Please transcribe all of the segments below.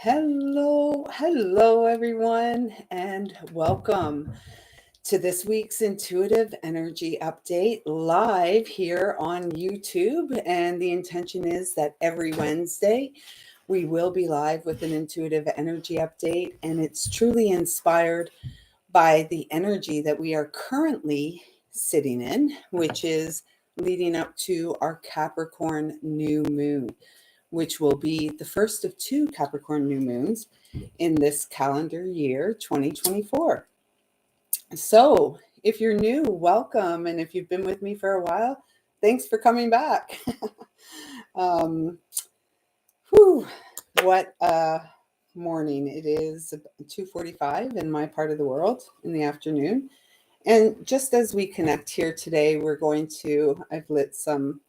Hello, everyone, and welcome to this week's Intuitive Energy Update live here on YouTube. And the intention is that every Wednesday we will be live with an Intuitive Energy Update, and it's truly inspired by the energy that we are currently sitting in, which is leading up to our Capricorn new moon, which will be the first of two Capricorn new moons in this calendar year 2024. So, if you're new, welcome. And if you've been with me for a while, thanks for coming back. um, what a morning. It is 2:45 in my part of the world in the afternoon. And just as we connect here today, I've lit some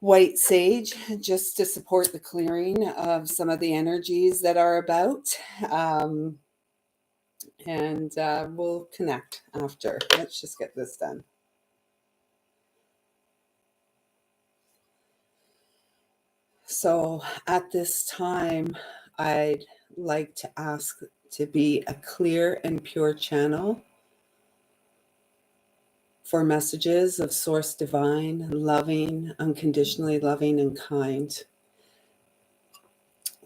white sage just to support the clearing of some of the energies that are about. And we'll connect after. Let's just get this done. So at this time, I'd like to ask to be a clear and pure channel for messages of Source Divine, loving, unconditionally loving, and kind.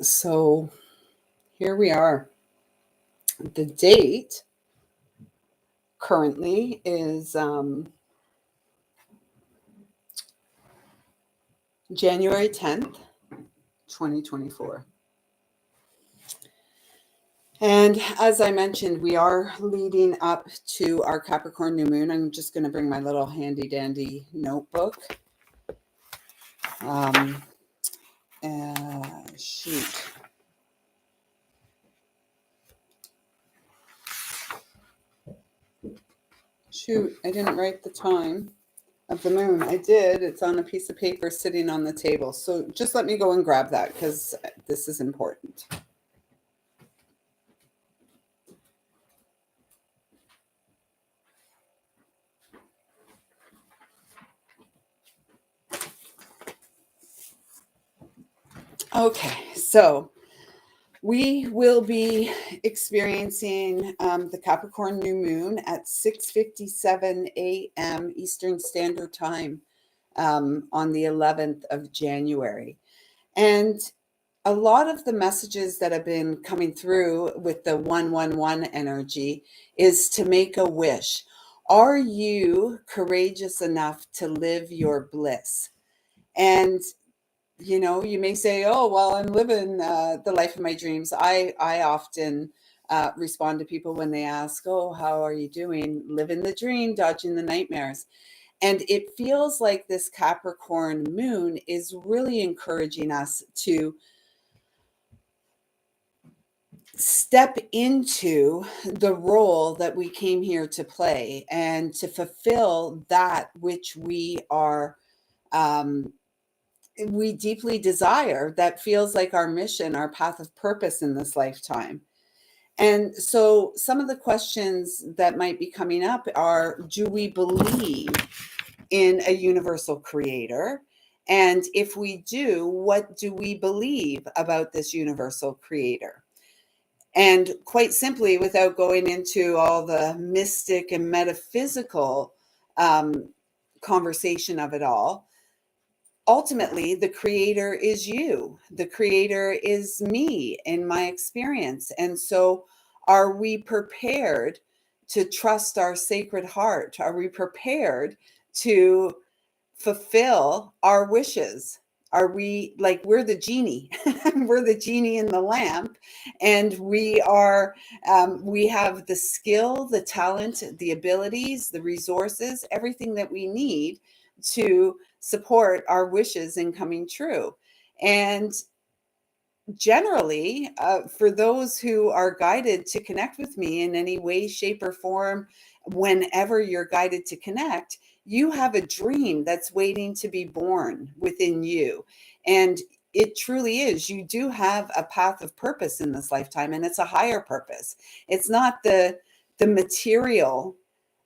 So here we are. The date currently is January 10th, 2024. And as I mentioned, we are leading up to our Capricorn new moon. I'm just going to bring my little handy dandy notebook. Shoot, I didn't write the time of the moon. I did. It's on a piece of paper sitting on the table. So just let me go and grab that because this is important. Okay, so we will be experiencing the Capricorn new moon at 6:57 a.m. Eastern Standard Time on the 11th of January. And a lot of the messages that have been coming through with the 111 energy is to make a wish. Are you courageous enough to live your bliss? And you may say, oh, well, I'm living the life of my dreams. I often respond to people when they ask, oh, how are you doing? Living the dream, dodging the nightmares. And it feels like this Capricorn moon is really encouraging us to step into the role that we came here to play and to fulfill that which we deeply desire, that feels like our mission, our path of purpose in this lifetime. And so some of the questions that might be coming up are, do we believe in a universal creator? And if we do, what do we believe about this universal creator? And quite simply, without going into all the mystic and metaphysical conversation of it all, ultimately, the creator is you. The creator is me in my experience. And so are we prepared to trust our sacred heart? Are we prepared to fulfill our wishes? Are we like, we're the genie? We're the genie in the lamp, and we have the skill, the talent, the abilities, the resources, everything that we need to support our wishes in coming true. And generally, for those who are guided to connect with me in any way, shape, or form, whenever you're guided to connect, you have a dream that's waiting to be born within you. And it truly is. You do have a path of purpose in this lifetime, and it's a higher purpose. It's not the material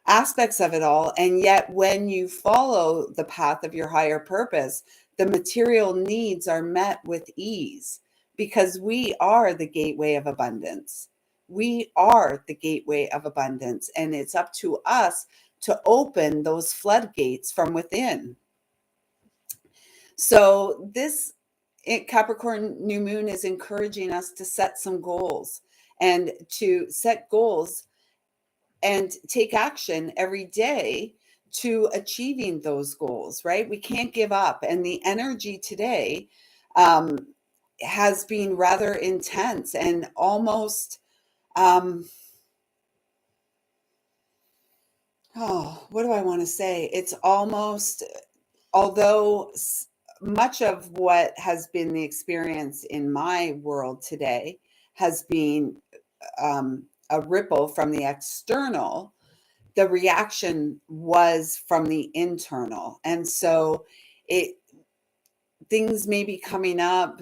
aspects of it all. And yet, when you follow the path of your higher purpose, the material needs are met with ease, because we are the gateway of abundance. We are the gateway of abundance, and it's up to us to open those floodgates from within. So Capricorn new moon is encouraging us to set some goals, and to set goals and take action every day to achieving those goals, right? We can't give up. And the energy today um, has been rather intense and almost, what do I want to say? It's almost, although much of what has been the experience in my world today has been a ripple from the external, the reaction was from the internal. And so it things may be coming up,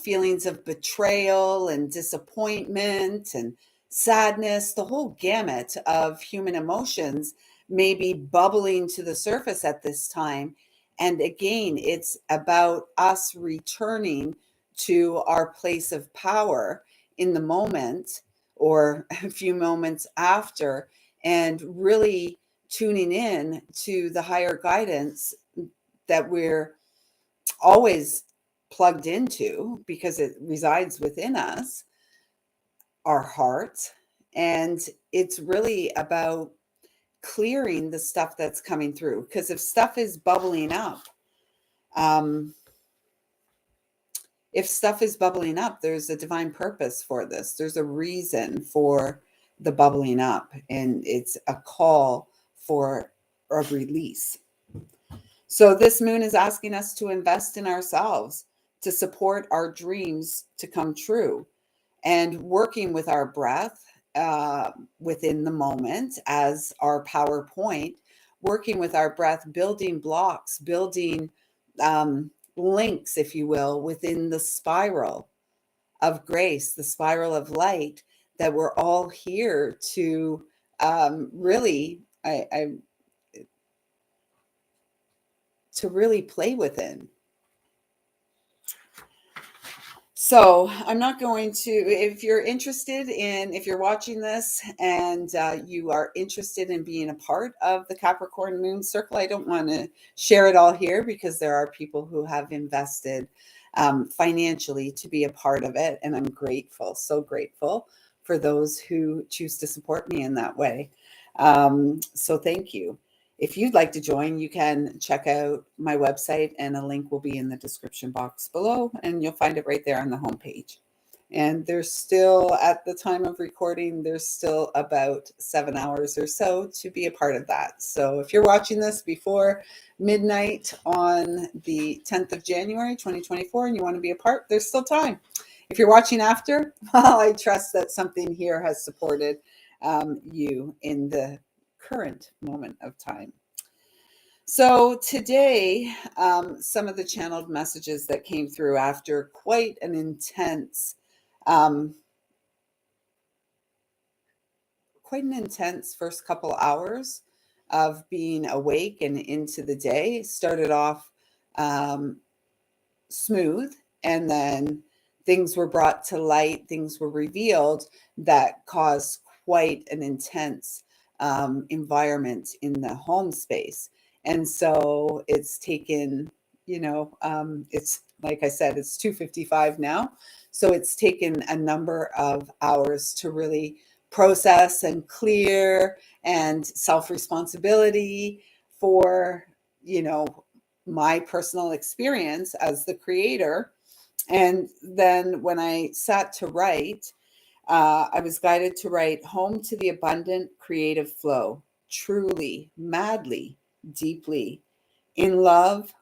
feelings of betrayal and disappointment and sadness, the whole gamut of human emotions may be bubbling to the surface at this time. And again, it's about us returning to our place of power in the moment or a few moments after, and really tuning in to the higher guidance that we're always plugged into because it resides within us, our heart. And it's really about clearing the stuff that's coming through. Because if stuff is bubbling up, um, there's a divine purpose for this. There's a reason for the bubbling up, and it's a call for a release. So this moon is asking us to invest in ourselves, to support our dreams to come true, and working with our breath within the moment as our power point, working with our breath, building blocks, building links, if you will, within the spiral of grace, the spiral of light that we're all here to really, to really play within. So I'm not going to, if you're watching this and you are interested in being a part of the Capricorn Moon Circle, I don't want to share it all here because there are people who have invested financially to be a part of it. And I'm grateful, so grateful for those who choose to support me in that way. So thank you. If you'd like to join, you can check out my website, and a link will be in the description box below, and you'll find it right there on the homepage. And there's still, at the time of recording, there's still about 7 hours or so to be a part of that. So if you're watching this before midnight on the 10th of January, 2024, and you want to be a part, there's still time. If you're watching after, well, I trust that something here has supported you in the current moment of time. So today, some of the channeled messages that came through after quite an intense first couple hours of being awake and into the day started off smooth, and then things were brought to light, things were revealed that caused quite an intense environment in the home space. And so it's taken, it's like I said, it's 2:55 now. So it's taken a number of hours to really process and clear and self-responsibility for, my personal experience as the creator. And then when I sat to write, I was guided to write home to the abundant creative flow, truly, madly, deeply, in love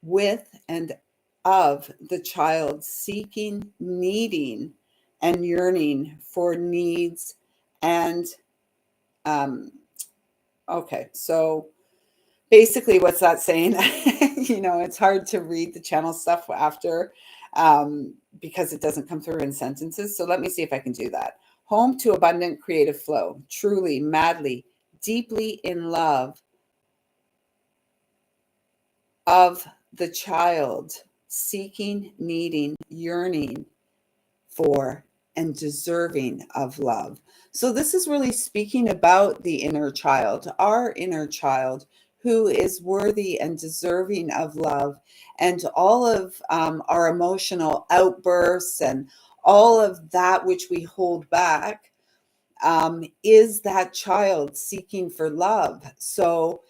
with and of the child, seeking, needing, and yearning for needs. And okay, so basically what's that saying? It's hard to read the channel stuff after because it doesn't come through in sentences. So let me see if I can do that. Home to abundant creative flow, truly, madly, deeply in love of the child, seeking, needing, yearning for, and deserving of love. So, this is really speaking about the inner child, our inner child, who is worthy and deserving of love, and all of our emotional outbursts and all of that which we hold back is that child seeking for love. So,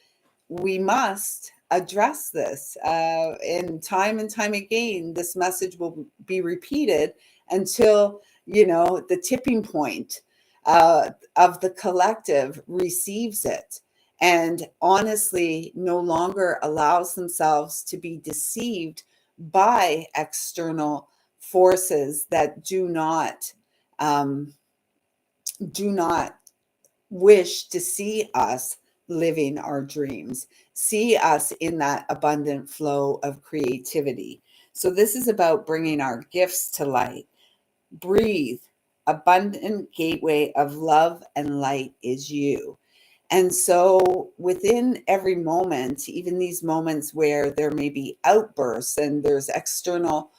we must address this. And time again, this message will be repeated until, the tipping point of the collective receives it and honestly no longer allows themselves to be deceived by external forces that um, do not wish to see us living our dreams, see us in that abundant flow of creativity. So, this is about bringing our gifts to light. Breathe. Abundant gateway of love and light is you. And so, within every moment, even these moments where there may be outbursts and there's external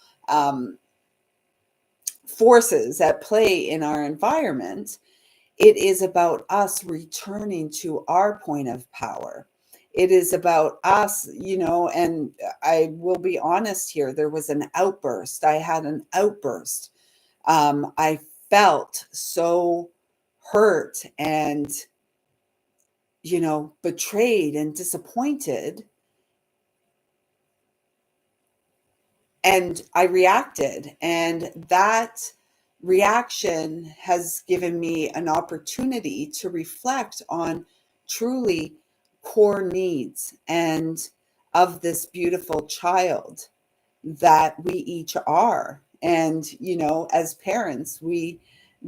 forces at play in our environment, it is about us returning to our point of power. It is about us, and I will be honest here. There was an outburst. I had an outburst. I felt so hurt and, betrayed and disappointed. And I reacted. And that reaction has given me an opportunity to reflect on truly core needs and of this beautiful child that we each are. And, as parents, we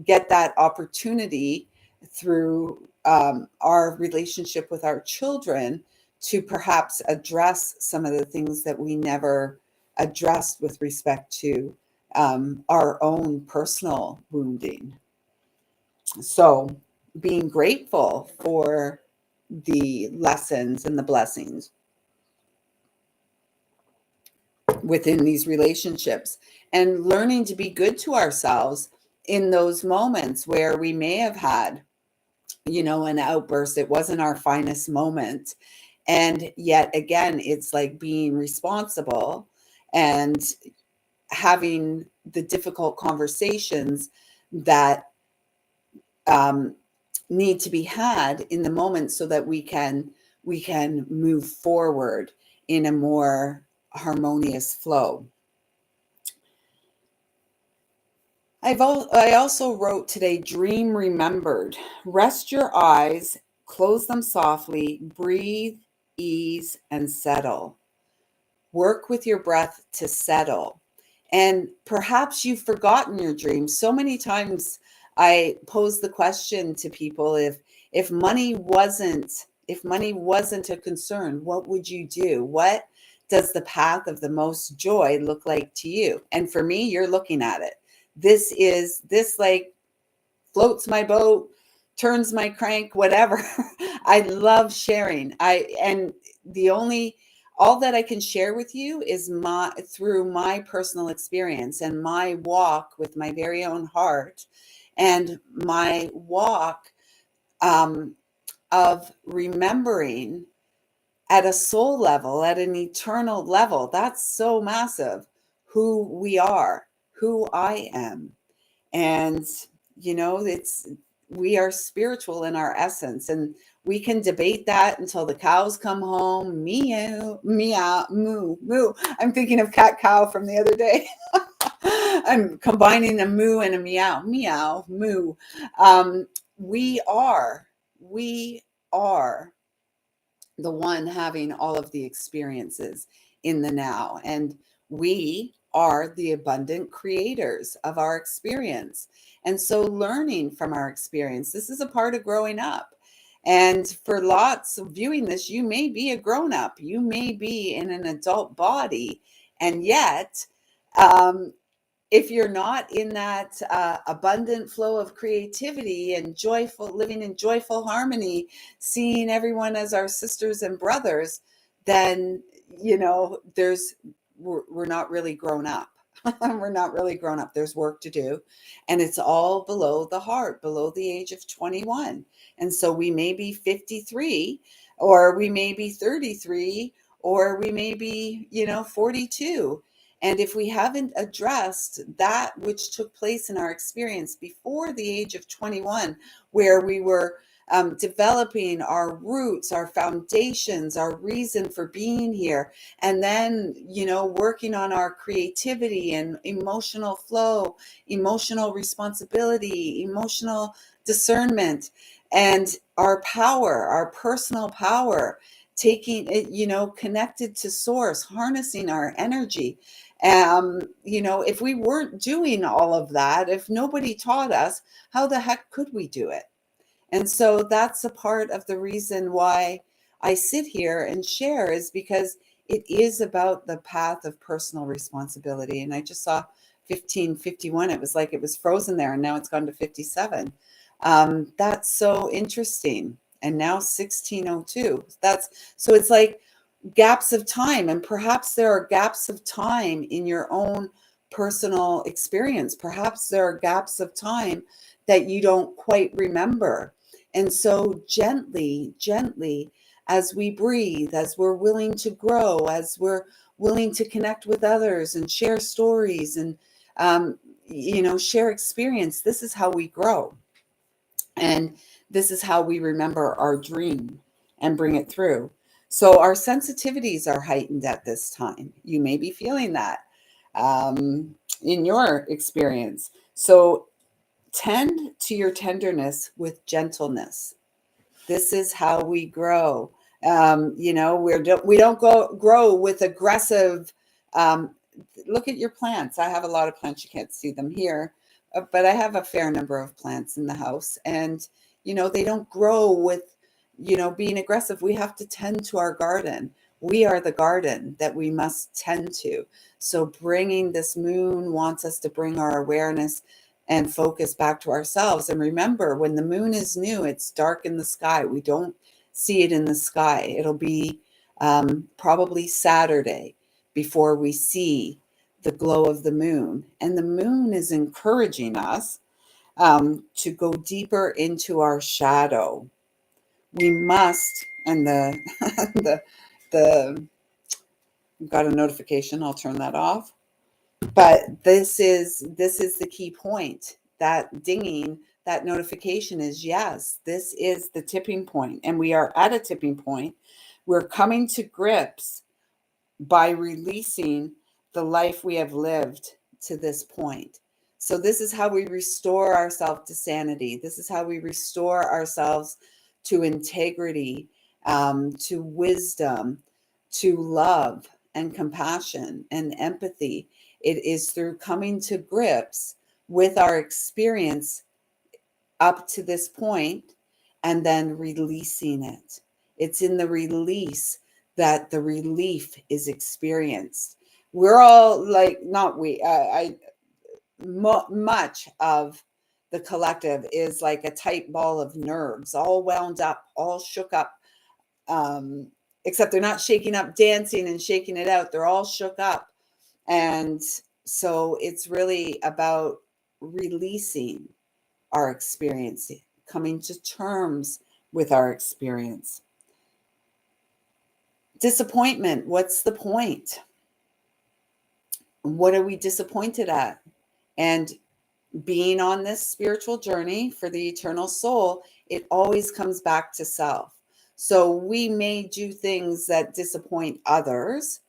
get that opportunity through our relationship with our children to perhaps address some of the things that we never addressed with respect to our own personal wounding. So, being grateful for the lessons and the blessings within these relationships and learning to be good to ourselves in those moments where we may have had, an outburst. It wasn't our finest moment. And yet again, it's like being responsible and having the difficult conversations that need to be had in the moment so that we can move forward in a more harmonious flow. I also wrote today, dream remembered. Rest your eyes, close them softly, breathe, ease, and settle. Work with your breath to settle. And perhaps you've forgotten your dreams. So many times I pose the question to people, if money wasn't a concern, what would you do? What does the path of the most joy look like to you? And for me, you're looking at it. This like floats my boat, turns my crank, whatever. I love sharing. The only all that I can share with you is through my personal experience and my walk with my very own heart and my walk um, of remembering at a soul level, at an eternal level. That's so massive, who we are, who I am. And, it's we are spiritual in our essence. And we can debate that until the cows come home. Meow, meow, moo, moo. I'm thinking of cat cow from the other day. I'm combining a moo and a meow. Meow, moo. Um, we are, we are the one having all of the experiences in the now. And we are the abundant creators of our experience. And so, learning from our experience, this is a part of growing up. And for lots of viewing this, you may be a grown up, you may be in an adult body, and yet, um, if you're not in that abundant flow of creativity and joyful living in joyful harmony, seeing everyone as our sisters and brothers, then there's we're not really grown up. We're not really grown up. There's work to do. And it's all below the heart, below the age of 21. And so we may be 53, or we may be 33, or we may be, 42. And if we haven't addressed that which took place in our experience before the age of 21, where we were developing our roots, our foundations, our reason for being here, and then, working on our creativity and emotional flow, emotional responsibility, emotional discernment, and our power, our personal power, taking it, connected to source, harnessing our energy. If we weren't doing all of that, if nobody taught us, how the heck could we do it? And so that's a part of the reason why I sit here and share, is because it is about the path of personal responsibility. And I just saw 1551. It was like it was frozen there, and now it's gone to 57. That's so interesting. And now 1602. So it's like gaps of time. And perhaps there are gaps of time in your own personal experience. Perhaps there are gaps of time that you don't quite remember. And so gently, as we breathe, as we're willing to grow, as we're willing to connect with others and share stories and, share experience, this is how we grow. And this is how we remember our dream and bring it through. So our sensitivities are heightened at this time. You may be feeling that in your experience. So tend to your tenderness with gentleness. This is how we grow. We don't grow with aggressive. Look at your plants. I have a lot of plants. You can't see them here, but I have a fair number of plants in the house, and they don't grow with being aggressive. We have to tend to our garden. We are the garden that we must tend to. So bringing this moon wants us to bring our awareness and focus back to ourselves. And remember, when the moon is new, it's dark in the sky. We don't see it in the sky. It'll be probably Saturday before we see the glow of the moon. And the moon is encouraging us to go deeper into our shadow. We must, and the got a notification. I'll turn that off. But this is the key point. That dinging, that notification is, yes, this is the tipping point, and we are at a tipping point. We're coming to grips by releasing the life we have lived to this point. So this is how we restore ourselves to sanity. This is how we restore ourselves to integrity, to wisdom, to love and compassion and empathy. It is through coming to grips with our experience up to this point and then releasing it. It's in the release that the relief is experienced. We're all like, not we, much of the collective is like a tight ball of nerves, all wound up, all shook up, except they're not shaking up, dancing and shaking it out. They're all shook up. And so it's really about releasing our experience, coming to terms with our experience. Disappointment. What's the point? What are we disappointed at? And being on this spiritual journey for the eternal soul, it always comes back to self. So we may do things that disappoint others,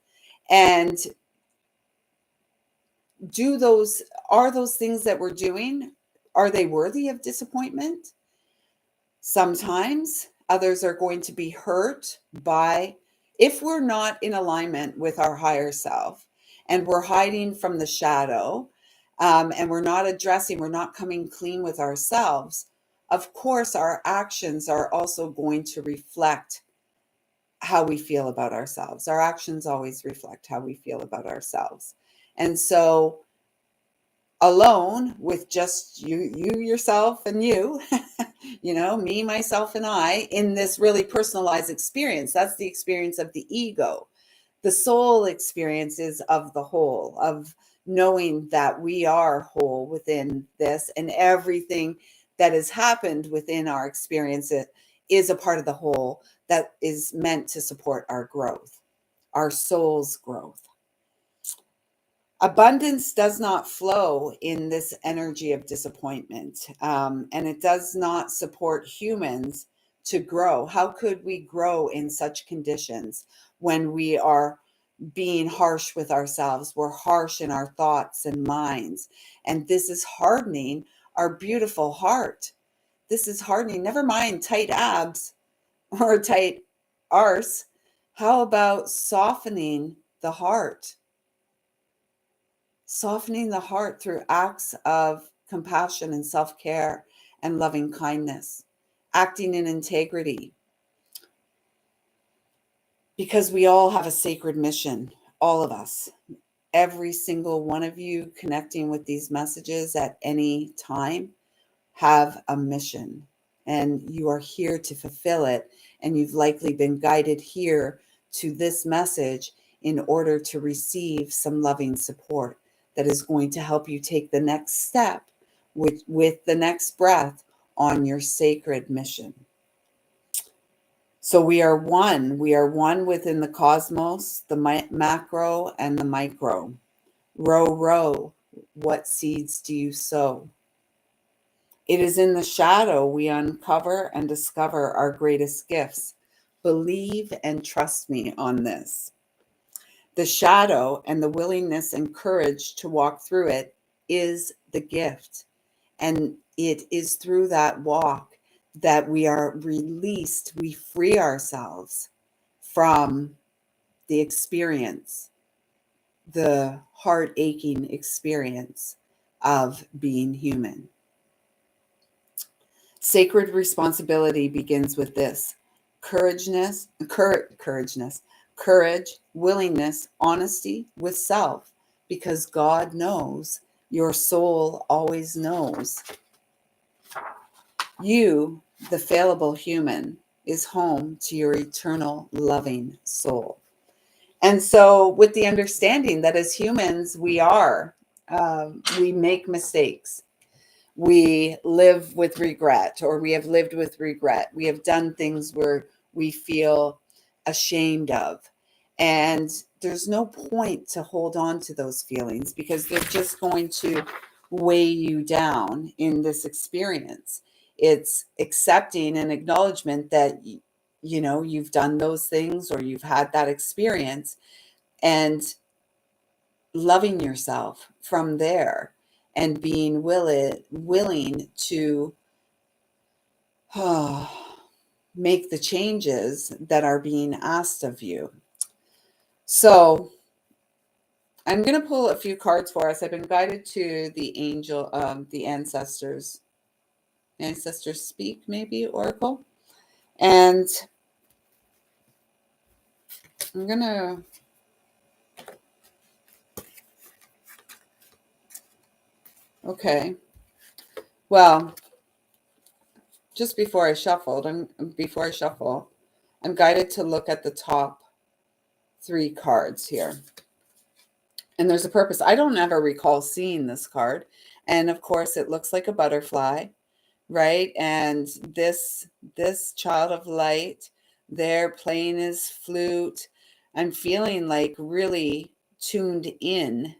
and are those things that we're doing, are they worthy of disappointment? Sometimes others are going to be hurt by, if we're not in alignment with our higher self and we're hiding from the shadow, and we're not coming clean with ourselves, of course, our actions are also going to reflect how we feel about ourselves. Our actions always reflect how we feel about ourselves. And so alone with just you yourself and you, me, myself, and I, in this really personalized experience, that's the experience of the ego. The soul experience is of the whole, of knowing that we are whole within this, and everything that has happened within our experience is a part of the whole that is meant to support our growth, our soul's growth. Abundance does not flow in this energy of disappointment, and it does not support humans to grow. How could we grow in such conditions when we are being harsh with ourselves? We're harsh in our thoughts and minds, and this is hardening our beautiful heart. This is hardening, never mind tight abs or tight arse. How about softening the heart? Softening the heart through acts of compassion and self-care and loving kindness, acting in integrity. Because we all have a sacred mission, all of us. Every single one of you connecting with these messages at any time have a mission, and you are here to fulfill it. And you've likely been guided here to this message in order to receive some loving support that is going to help you take the next step with the next breath on your sacred mission. So we are one. We are one within the cosmos, the macro and the micro. Row, row, what seeds do you sow? It is in the shadow we uncover and discover our greatest gifts. Believe and trust me on this. The shadow and the willingness and courage to walk through it is the gift. And it is through that walk that we are released. We free ourselves from the experience, the heart aching experience of being human. Sacred responsibility begins with this: courage, willingness, honesty with self, because God knows, your soul always knows. You, the fallible human, is home to your eternal loving soul. And so, with the understanding that as humans, we make mistakes. We live with regret, or we have lived with regret. We have done things where we feel ashamed of. And there's no point to hold on to those feelings, because they're just going to weigh you down in this experience. It's accepting and acknowledgement that, you've done those things, or you've had that experience, and loving yourself from there, and being willing to make the changes that are being asked of you. So I'm going to pull a few cards for us. I've been guided to the angel, the ancestors speak, maybe, oracle. And I'm going to okay. Well, just before I shuffle, I'm guided to look at the top 3 cards here. And there's a purpose. I don't ever recall seeing this card. And of course, it looks like a butterfly, right? And this child of light, they're playing his flute. I'm feeling like really tuned in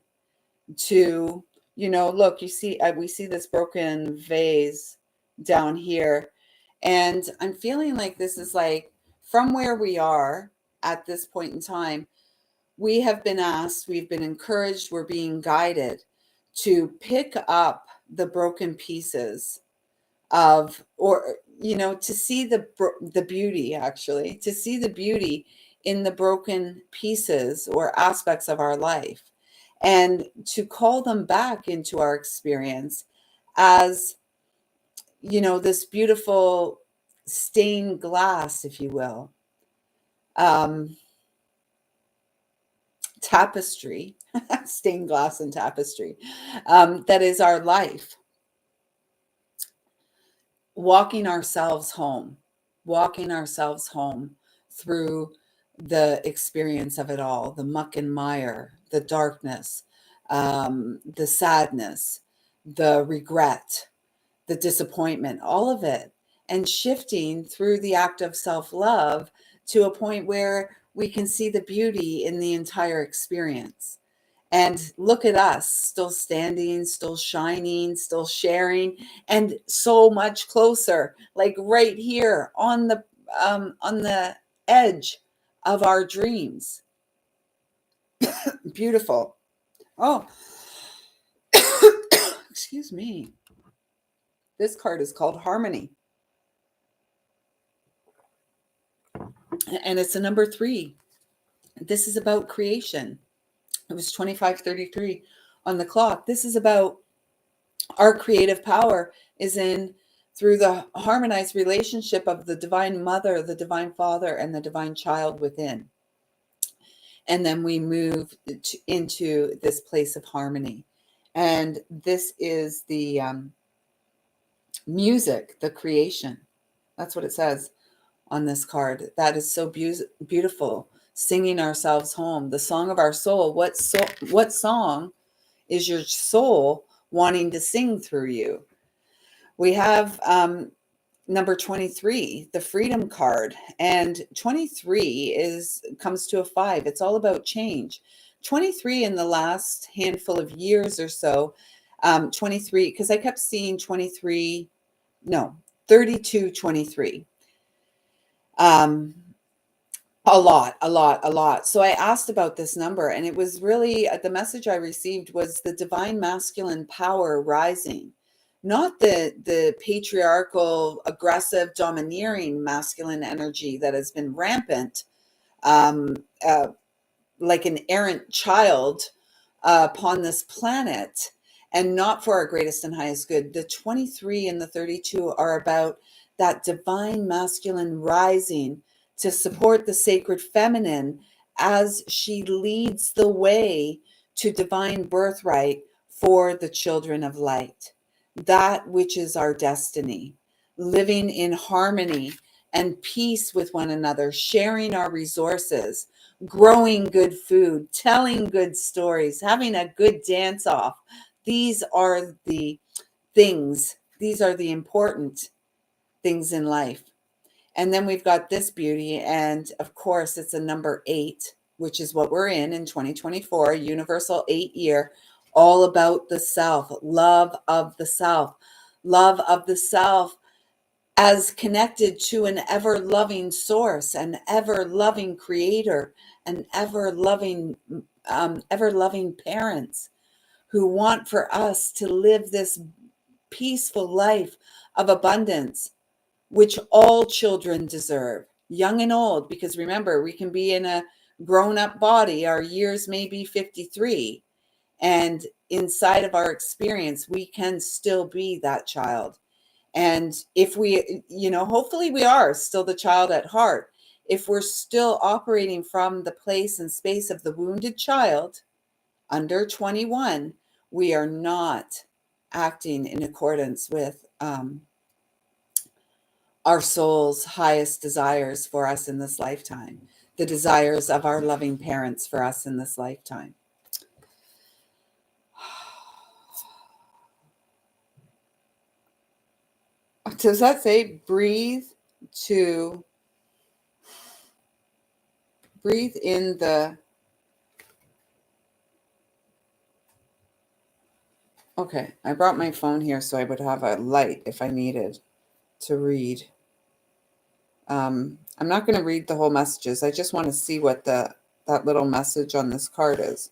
to, look, you see, we see this broken vase down here. And I'm feeling like this is like from where we are at this point in time, we have been asked, we've been encouraged, we're being guided to pick up the broken pieces of, or, to see the beauty, actually, to see the beauty in the broken pieces or aspects of our life, and to call them back into our experience as, this beautiful stained glass, if you will, tapestry, stained glass and tapestry, that is our life. Walking ourselves home through the experience of it all, the muck and mire, the darkness, the sadness, the regret, the disappointment, all of it, and shifting through the act of self-love to a point where we can see the beauty in the entire experience. And look at us, still standing, still shining, still sharing, and so much closer, like right here on the edge of our dreams. Beautiful. Oh, excuse me. This card is called Harmony, and it's a number 3. This is about creation. It was 25:33 on the clock. This is about our creative power is in through the harmonized relationship of the divine mother, the divine father, and the divine child within. And then we move into this place of harmony. And this is the music, the creation. That's what it says on this card. That is so beautiful. Singing ourselves home, the song of our soul. What song is your soul wanting to sing through you? We have number 23, the freedom card, and 23 comes to a 5. It's all about change. 23 in the last handful of years or so, 23, because I kept seeing 23, no, 32, 23. A lot. So I asked about this number, and it was really the message I received was the divine masculine power rising, not the patriarchal, aggressive, domineering masculine energy that has been rampant, um, uh, like an errant child upon this planet, and not for our greatest and highest good. The 23 and the 32 are about that divine masculine rising to support the sacred feminine as she leads the way to divine birthright for the children of light. That which is our destiny, living in harmony and peace with one another, sharing our resources, growing good food, telling good stories, having a good dance off. These are the these are the important things in life. And then we've got this beauty. And of course, it's a number 8, which is what we're in 2024, universal 8 year, all about the self, love of the self, love of the self as connected to an ever loving source, an ever loving creator, an ever loving parents who want for us to live this peaceful life of abundance, which all children deserve, young and old, because remember, we can be in a grown up body. Our years may be 53. And inside of our experience, we can still be that child. And if we, hopefully we are still the child at heart. If we're still operating from the place and space of the wounded child under 21, we are not acting in accordance with our soul's highest desires for us in this lifetime, the desires of our loving parents for us in this lifetime. Does that say breathe in the... Okay, I brought my phone here so I would have a light if I needed to read. I'm not going to read the whole messages. I just want to see what that little message on this card is.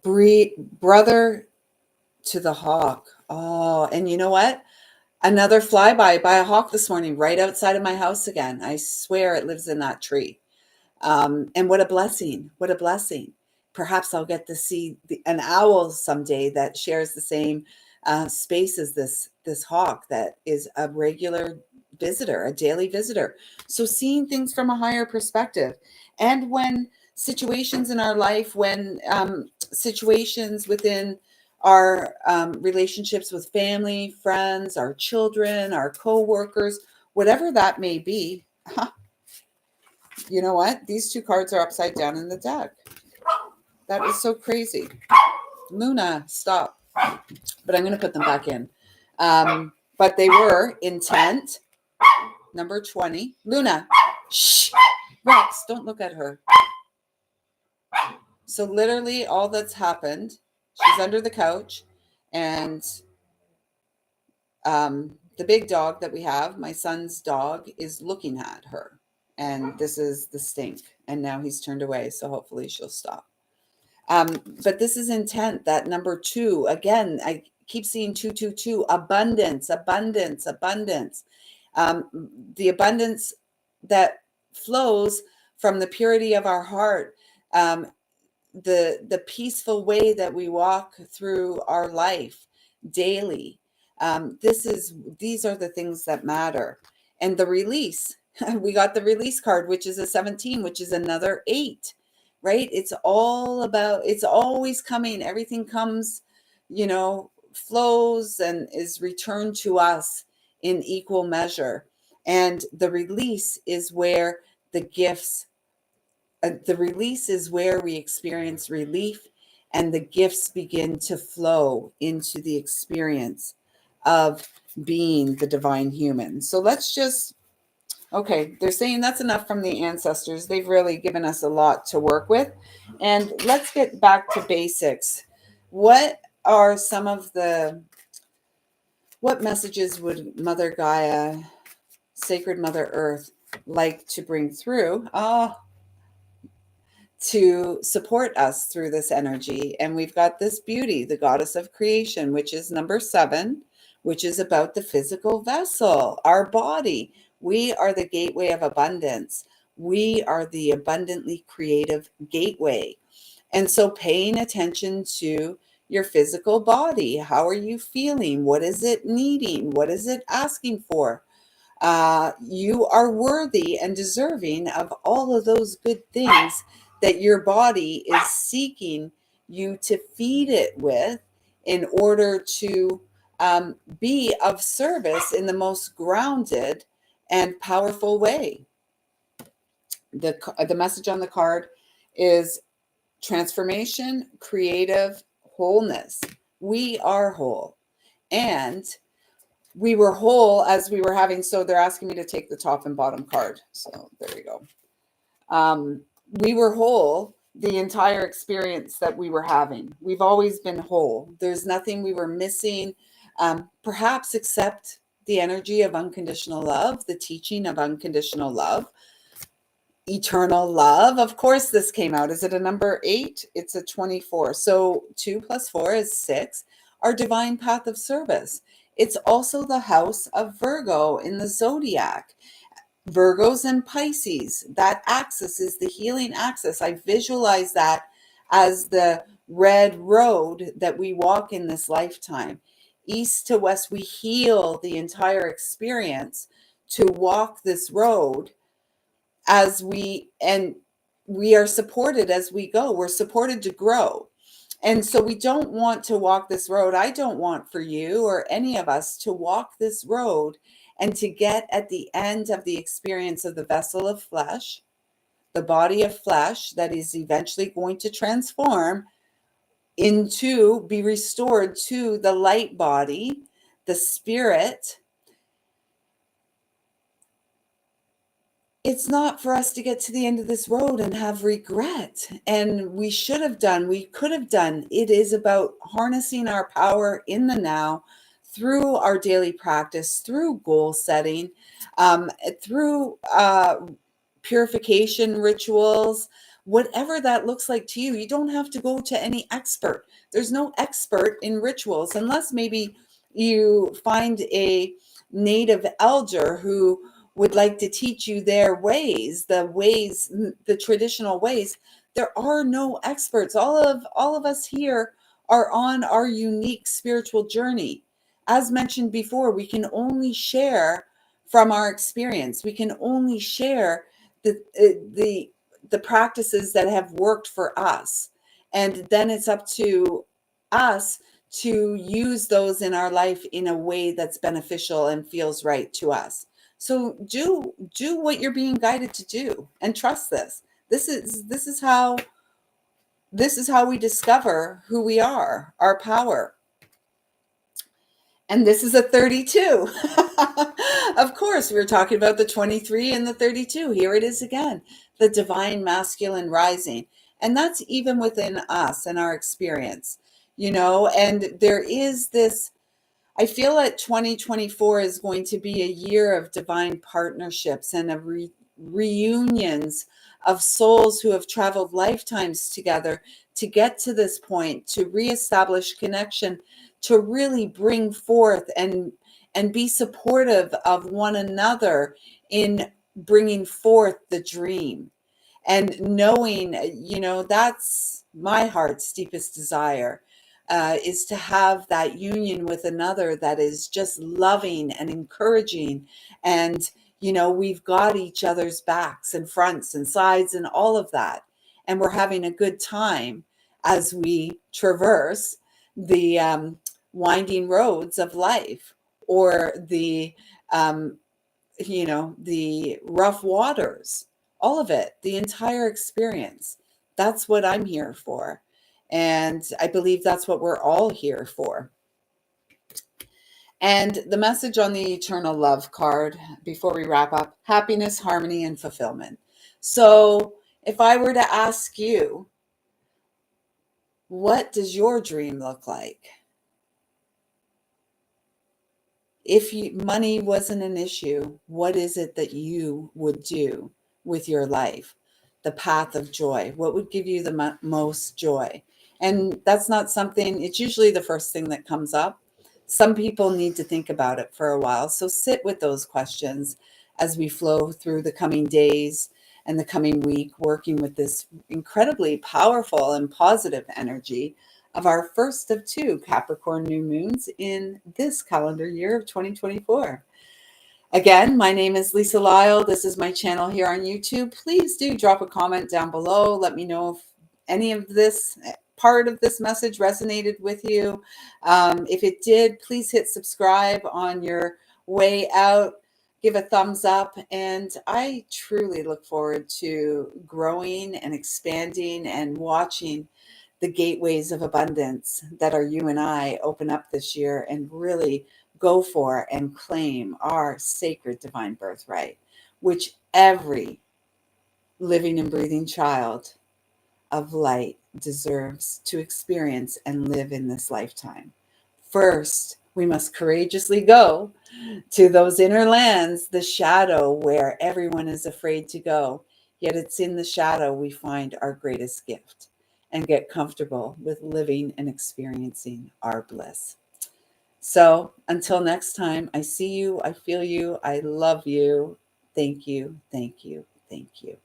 Breathe, brother to the hawk. Oh, and you know what? Another flyby by a hawk this morning, right outside of my house again. I swear it lives in that tree. And what a blessing. What a blessing. Perhaps I'll get to see an owl someday that shares the same space as this hawk that is a regular visitor, a daily visitor. So seeing things from a higher perspective. And when situations in our life, when situations within our relationships with family, friends, our children, our co-workers, whatever that may be, You know what? These two cards are upside down in the deck. That is so crazy. Luna, stop. But I'm going to put them back in. But they were intent, number 20. Luna, shh. Rex, don't look at her. So literally all that's happened, she's under the couch, and the big dog that we have, my son's dog, is looking at her. And this is the stink. And now he's turned away. So hopefully she'll stop. But this is intent, that number 2. Again, I keep seeing 222, abundance, abundance, abundance. The abundance that flows from the purity of our heart, the peaceful way that we walk through our life daily. These are the things that matter. And the release, we got the release card, which is a 17, which is another 8, right? It's all about, it's always coming. Everything comes, flows and is returned to us in equal measure. And the release is where the gifts, the release is where we experience relief, and the gifts begin to flow into the experience of being the divine human. So let's just, okay, they're saying that's enough from the ancestors. They've really given us a lot to work with. And let's get back to basics. What are some of what messages would Mother Gaia, Sacred Mother Earth, like to bring through? To support us through this energy. And we've got this beauty, the goddess of creation, which is number 7, which is about the physical vessel, our body. We are the gateway of abundance. We are the abundantly creative gateway. And so paying attention to your physical body. How are you feeling? What is it needing? What is it asking for? You are worthy and deserving of all of those good things that your body is seeking you to feed it with in order to be of service in the most grounded and powerful way. The message on the card is transformation, creative, wholeness. We are whole. And we were whole as we were having, so they're asking me to take the top and bottom card. So there we go. We were whole the entire experience that we were having. We've always been whole. There's nothing we were missing, perhaps except the energy of unconditional love, the teaching of unconditional love, eternal love. Of course, this came out. Is it a number 8? It's a 24. So 2 + 4 is 6. Our divine path of service. It's also the house of Virgo in the zodiac. Virgos and Pisces, that axis is the healing axis. I visualize that as the red road that we walk in this lifetime. East to west, we heal the entire experience to walk this road and we are supported as we go. We're supported to grow. And so we don't want to walk this road. I don't want for you or any of us to walk this road and to get at the end of the experience of the vessel of flesh, the body of flesh that is eventually going to transform into, be restored to the light body, the spirit. It's not for us to get to the end of this road and have regret. And we should have done, we could have done. It is about harnessing our power in the now through our daily practice, through goal setting, through purification rituals, whatever that looks like to you. You don't have to go to any expert. There's no expert in rituals, unless maybe you find a native elder who would like to teach you their ways, the traditional ways. There are no experts. All of us here are on our unique spiritual journey. As mentioned before, we can only share from our experience. We can only share the practices that have worked for us. And then it's up to us to use those in our life in a way that's beneficial and feels right to us. So do what you're being guided to do, and trust this. This is how we discover who we are, our power. And this is a 32. Of course, we were talking about the 23 and the 32. Here it is again, the divine masculine rising. And that's even within us and our experience, and there is this. I feel that 2024 is going to be a year of divine partnerships and of reunions of souls who have traveled lifetimes together to get to this point, to reestablish connection, to really bring forth and be supportive of one another in bringing forth the dream. And knowing, that's my heart's deepest desire, is to have that union with another that is just loving and encouraging. And, we've got each other's backs and fronts and sides and all of that. And we're having a good time as we traverse the winding roads of life, or the rough waters, all of it, the entire experience. That's what I'm here for. And I believe that's what we're all here for. And the message on the eternal love card before we wrap up: happiness, harmony, and fulfillment. So if I were to ask you, what does your dream look like? If money wasn't an issue, what is it that you would do with your life? The path of joy. What would give you the most joy? And that's not something, it's usually the first thing that comes up. Some people need to think about it for a while. So sit with those questions as we flow through the coming days and the coming week, working with this incredibly powerful and positive energy of our first of two Capricorn new moons in this calendar year of 2024. Again, my name is Lisa Lyle. This is my channel here on YouTube. Please do drop a comment down below. Let me know if any of this part of this message resonated with you. If it did, please hit subscribe on your way out. Give a thumbs up. And I truly look forward to growing and expanding and watching the gateways of abundance that are you and I open up this year, and really go for and claim our sacred divine birthright, which every living and breathing child of light deserves to experience and live in this lifetime. First, we must courageously go to those inner lands, the shadow, where everyone is afraid to go. Yet it's in the shadow we find our greatest gift, and get comfortable with living and experiencing our bliss. So until next time, I see you, I feel you, I love you. Thank you, thank you, thank you.